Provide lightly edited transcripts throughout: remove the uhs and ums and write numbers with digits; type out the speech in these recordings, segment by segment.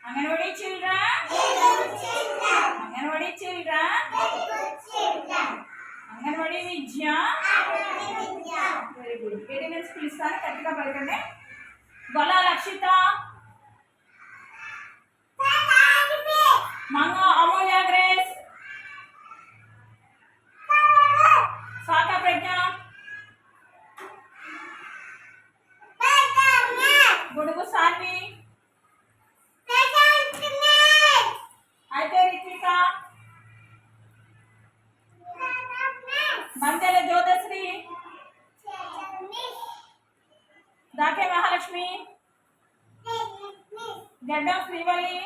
Anganwadi children, Anganwadi children, Anganwadi విద్య. Very good. Attendance పిలుస్తాను, కరెక్ట్గా పలకండి. గొల్ల లక్షిత, మంగ అమూల్య గ్రేస్, సాక ప్రజ్ఞ, గుడుగు సాన్వి, అయితే రిత్విక, మందెల జ్యోతశ్రీ, దాకే మహాలక్ష్మి, గడ్డం శ్రీవల్లి,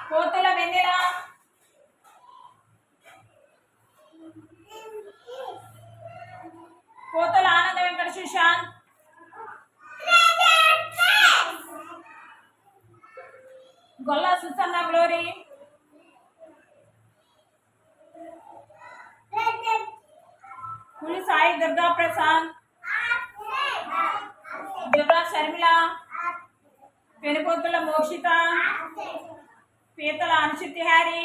కోతల వెన్నెల, కోతల ఆనంద వెంకట సుశాంత్, గొల్ల సుసన్న గ్లోరీ, పులి Sai Durga Prasad, Durga Sharmila, Penupothula Mokshitha, Peetala Anuchiti Harry,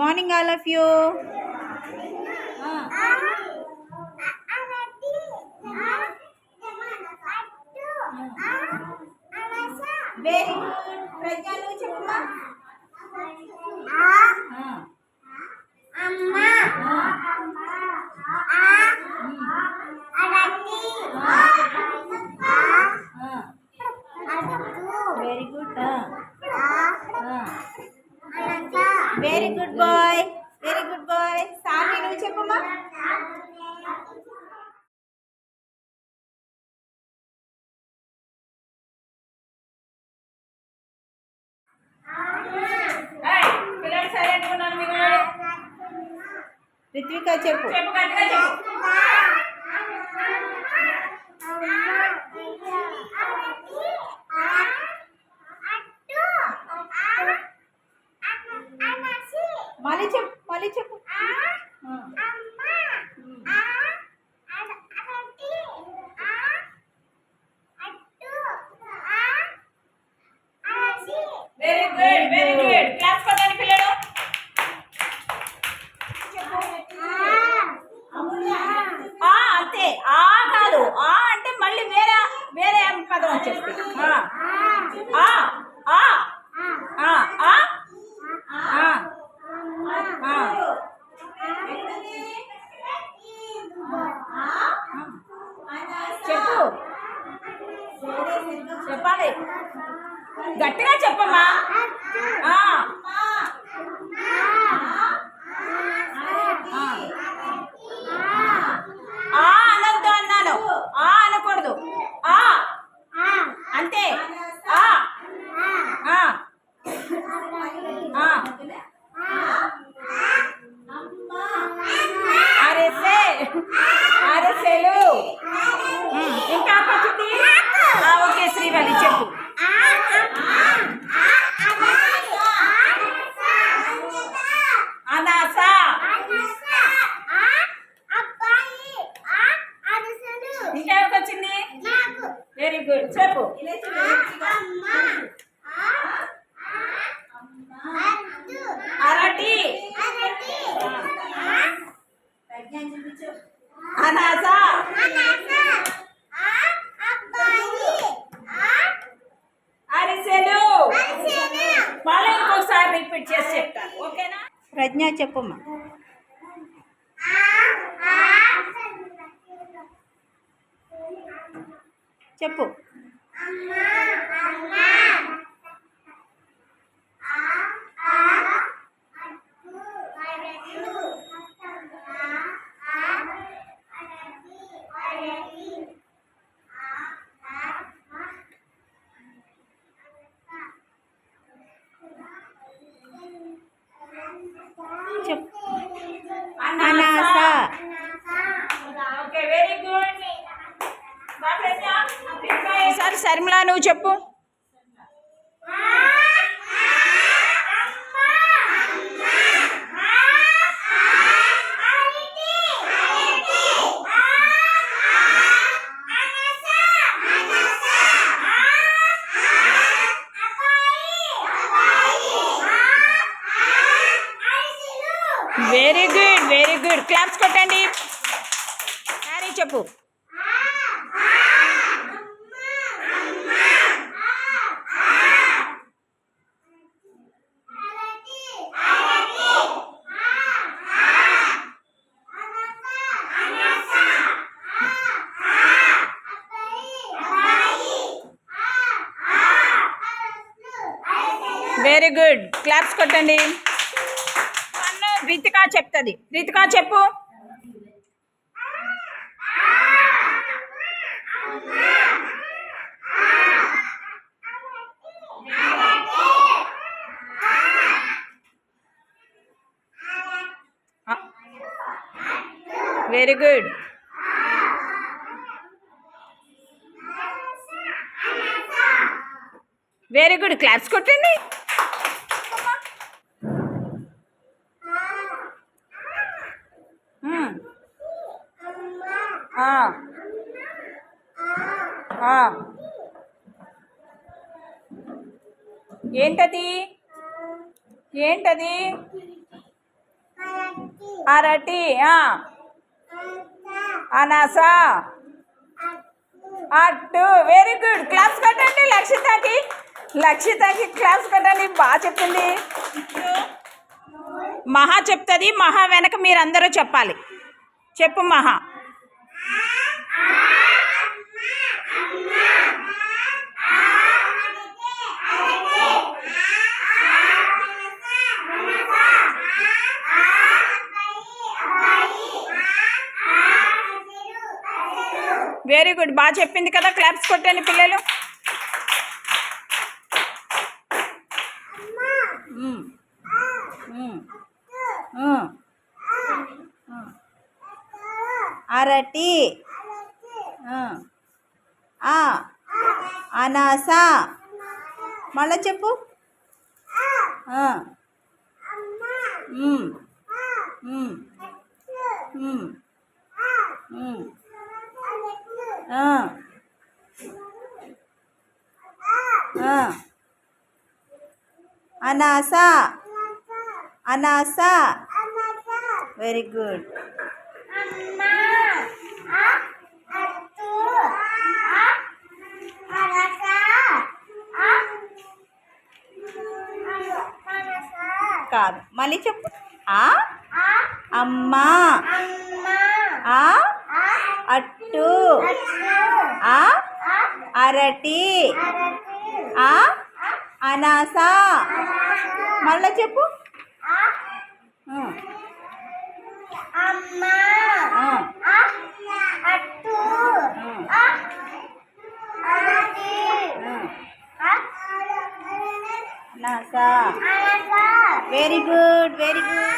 morning all of you. Very good. ప్రజ్ఞలు చెప్పమ్మా. Very good. Very good boy. Very good boy. Sami nu cheppuma. పిల్లలు సైలెంట్ ఉన్నారు మీరు. రిత్విక చెప్పు. చెప్పు, గట్టిగా చెప్పు. మళ్ళీ చెప్పు, మళ్ళీ చెప్పు. Very good, very good. Class కొట్టండి పిల్లలు. అంతే. ఆ కాదు, ఆ అంటే మళ్ళీ వేరే వేరే పదం వచ్చేస్తుంది. చెప్పు, చెప్పాలి, గట్టిగా చెప్పమ్మా. అనొద్దు అన్నాను. అనకూడదు. అంతే. అరెసే, అరెసెలు. ఇంకా పచ్చింది. ఓకే శ్రీవల్లి చెప్పు. అనాస. ఇంకా ఎవరికి వచ్చింది? Very good. చెప్పు. అరటి. అనాస. అరిసెలు. మళ్ళీ ఇంకొకసారి రిపీట్ చేసి చెప్తాను, ఓకేనా? ప్రజ్ఞ చెప్పమ్మా. చెప్పు. Very good. ఈసారి శర్మిల నువ్వు చెప్పు. Very good, very good. Claps కొట్టండి. హ్యారీ చెప్పు. Very good. క్లాప్స్ కొట్టండి. రితికా చెప్తుంది. రితికా చెప్పు. Very good. Very good. Claps కొట్టండి. ఏంటది? ఏంటది? అరటి. అనాస. అట్టు. Very good. క్లాప్స్ కొట్టండి లక్షితకి. లక్షితకి క్లాప్స్ కొట్టండి. బాగా చెప్పింది. మహా చెప్తుంది. మహా వెనక మీరందరూ చెప్పాలి. చెప్పు మహా. Very good. బాగా చెప్పింది కదా. క్లాప్స్ కొట్టండి పిల్లలు. అరటి. అనాస. మళ్ళా చెప్పు. అనాస. అనాస. Very good. కాదు, మళ్ళీ చెప్పు. అమ్మ. అట్టు. అరటి. అనాస. మళ్ళీ చెప్పు. అనాస. Very good, very good.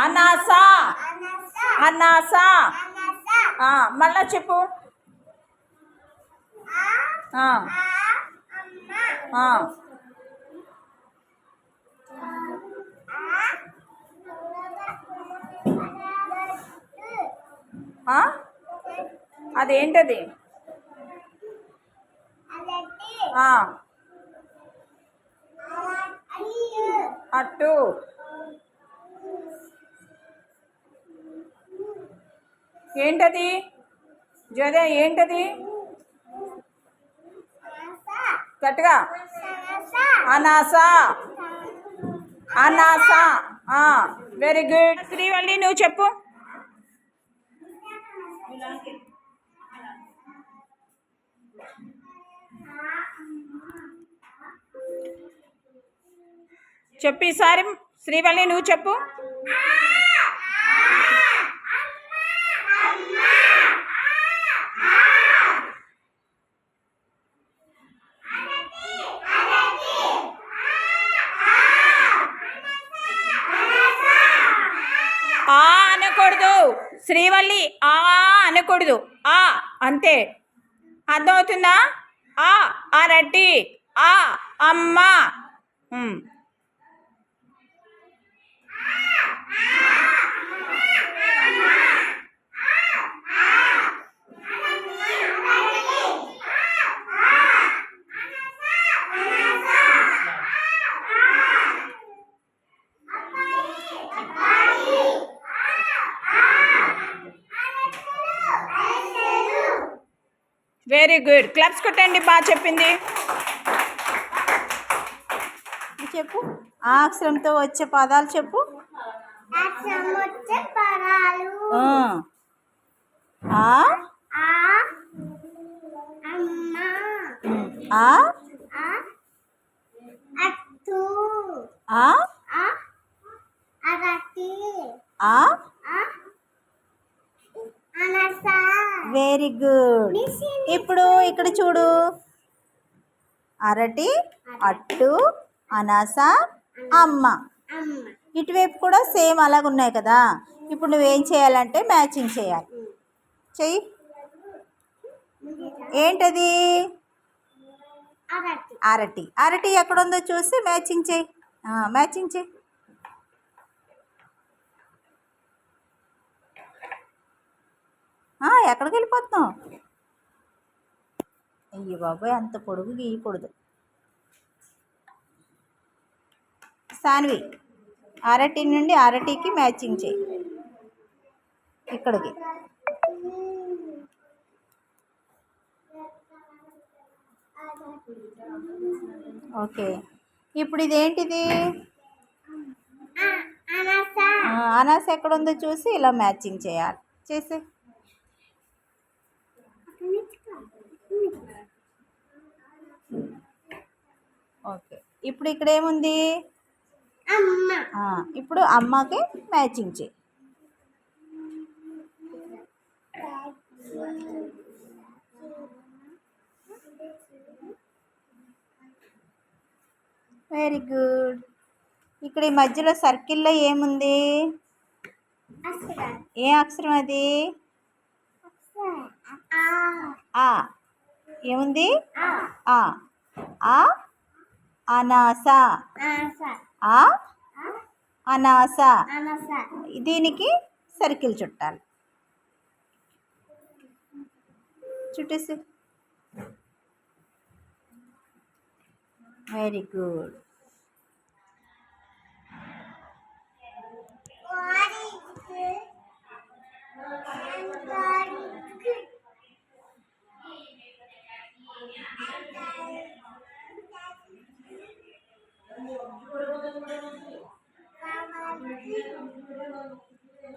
అనాస. అనాస. మళ్ళా చెప్పు. అదేంటది? అట్టు. ఏంటది జోదే? ఏంటది? గట్టిగా. అనాస. అనాస. Very good. శ్రీవల్లి నువ్వు చెప్పు. చెప్పు ఈసారి. శ్రీవల్లి నువ్వు చెప్పు. శ్రీవల్లి ఆ అనకూడదు. ఆ అంతే. అర్థమవుతుందా? ఆ అరటి, ఆ అమ్మ. ఉమ్. Very good. క్లబ్స్ కొట్టండి. బాగా చెప్పింది. చెప్పు. ఆ అక్షరంతో వచ్చే పదాలు చెప్పు. ఆ ఆ ఆ వెరీ గుడ్. ఇప్పుడు ఇక్కడ చూడు. అరటి, అట్టు, అనాస, అమ్మ. ఇటువైపు కూడా సేమ్ అలాగ ఉన్నాయి కదా. ఇప్పుడు నువ్వేం చేయాలంటే మ్యాచింగ్ చేయాలి. చెయ్యి. ఏంటది? అరటి. అరటి ఎక్కడుందో చూసి మ్యాచింగ్ చేయి. మ్యాచింగ్ చేయి. ఎక్కడికి వెళ్ళిపోతున్నావు? అయ్యో బాబాయ్, అంత పొడుగు గీయకూడదు. సాన్వి, అరటి నుండి అరటికి మ్యాచింగ్ చేయి. ఇక్కడికి. ఓకే. ఇప్పుడు ఇదేంటిది? అనాస ఎక్కడుందో చూసి ఇలా మ్యాచింగ్ చేయాలి. చేసే. ఓకే. ఇప్పుడు ఇక్కడ ఏముంది? ఇప్పుడు అమ్మకి మ్యాచింగ్ చేయి. Very good. ఇక్కడ ఈ మధ్యలో సర్కిల్లో ఏముంది? ఏ అక్షరం అది? ఆ. ఏముంది? ఆ అనాస. ఆ అనాస. దీనికి సర్కిల్ చుట్టాలి. చుట్టేసి. Very good.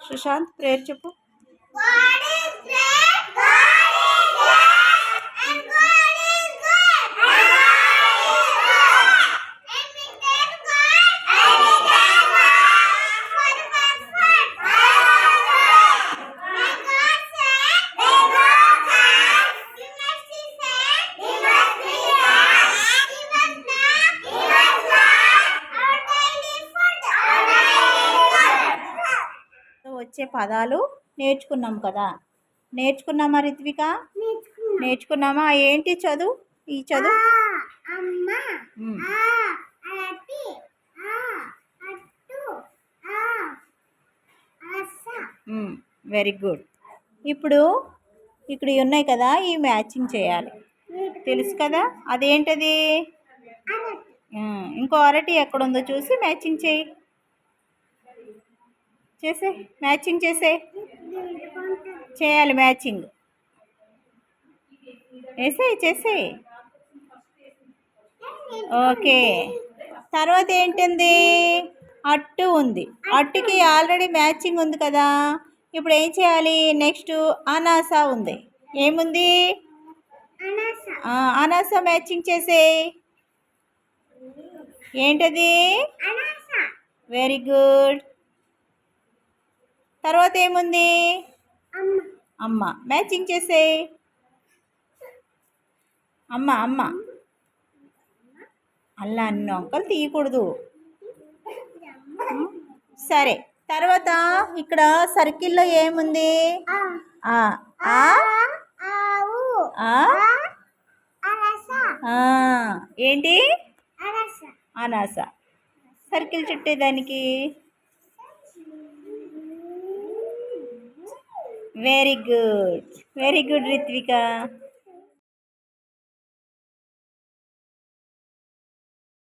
సుశాంత్, పేరు చెప్పు. వచ్చే పదాలు నేర్చుకున్నాం కదా. నేర్చుకున్నామా రిత్విక? నేర్చుకున్నామా? ఏంటి చదువు? ఈ చదువు. Very good. ఇప్పుడు ఇక్కడ ఉన్నాయి కదా, ఈ మ్యాచింగ్ చేయాలి. తెలుసు కదా అదేంటది? ఇంకో అరటి ఎక్కడుందో చూసి మ్యాచింగ్ చేయి. చేసే. మ్యాచింగ్ చేయాలి. మ్యాచింగ్ చేసే. ఓకే. తర్వాత ఏంటింది? అట్టు ఉంది. అట్టుకి ఆల్రెడీ మ్యాచింగ్ ఉంది కదా. ఇప్పుడు ఏం చేయాలి? నెక్స్ట్ అనాస ఉంది. ఏముంది? అనాస మ్యాచింగ్ చేసే. ఏంటది? Very good. తర్వాత ఏముంది? అమ్మ. మ్యాచింగ్ చేసే. అమ్మ. అలా అన్ని అంకలు తీయకూడదు. సరే. తర్వాత ఇక్కడ సర్కిల్లో ఏముంది? ఆ ఆ ఆ ఆ, ఏంటి? అనాస. సర్కిల్ చుట్టేదానికి very good, very good Ritvika.